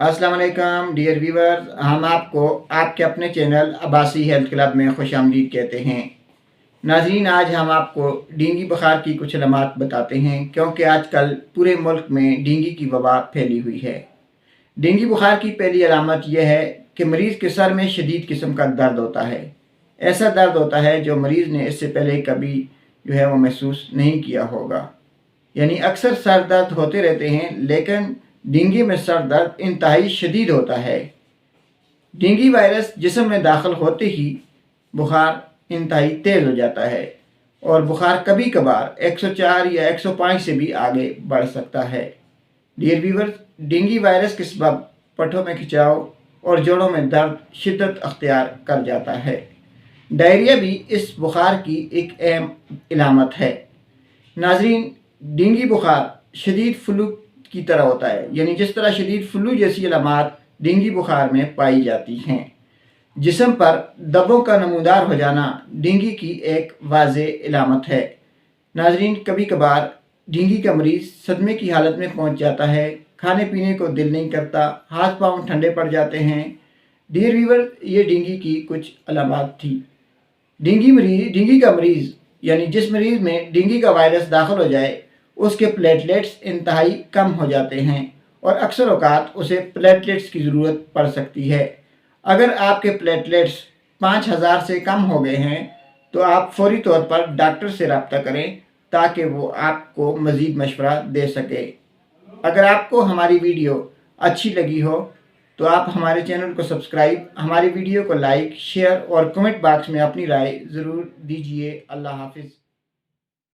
अस्सलाम वालेकुम dear viewers, हम आपको आपके अपने चैनल अब्बासी हेल्थ क्लब में खुशामदीद कहते हैं। नाज़रीन, आज हम आपको डेंगू बुखार की कुछ अलामात बताते हैं क्योंकि आजकल पूरे मुल्क में डेंगू की वबा फैली हुई है। डेंगू बुखार की पहली अलामत यह है कि मरीज़ के सर में शदीद किस्म का दर्द होता है। ऐसा दर्द होता है जो मरीज़ ने इससे पहले कभी वो महसूस नहीं किया होगा। यानी अक्सर सर दर्द होते रहते हैं, लेकिन डेंगू में सर दर्द इंतहाई शदीद होता है। डेंगू वायरस जिस्म में दाखिल होते ही बुखार इंतहाई तेज़ हो जाता है और बुखार कभी कभार 104 या 105 से भी आगे बढ़ सकता है। डियर व्यूअर्स, डेंगू वायरस के सबब पट्ठों में खिंचाव और जोड़ों में दर्द शिद्दत अख्तियार कर जाता है। डायरिया भी इस बुखार की एक अहम इलामत है। नाजरीन, डेंगू बुखार शदीद फ्लू की तरह होता है, यानी जिस तरह शदीद फ्लू जैसी अलामात डेंगू बुखार में पाई जाती हैं। जिस्म पर दबों का नमूदार हो जाना डेंगू की एक वाज़ेह इलामत है। नाजरीन, कभी कभार डेंगू का मरीज़ सदमे की हालत में पहुंच जाता है, खाने पीने को दिल नहीं करता, हाथ पांव ठंडे पड़ जाते हैं। डियर व्यूअर, ये डेंगू की कुछ अलामात थी। डेंगू का मरीज़ यानी जिस मरीज़ में डेंगू का वायरस दाखिल हो जाए, उसके प्लेटलेट्स इंतहाई कम हो जाते हैं और अक्सर औकात उसे प्लेटलेट्स की ज़रूरत पड़ सकती है। अगर आपके प्लेटलेट्स 5000 से कम हो गए हैं तो आप फौरी तौर पर डॉक्टर से रब्ता करें ताकि वो आपको मज़ीद मशवरा दे सके। अगर आपको हमारी वीडियो अच्छी लगी हो तो आप हमारे चैनल को सब्सक्राइब, हमारी वीडियो को लाइक, शेयर और कमेंट बॉक्स में अपनी राय ज़रूर दीजिए। अल्लाह हाफिज़।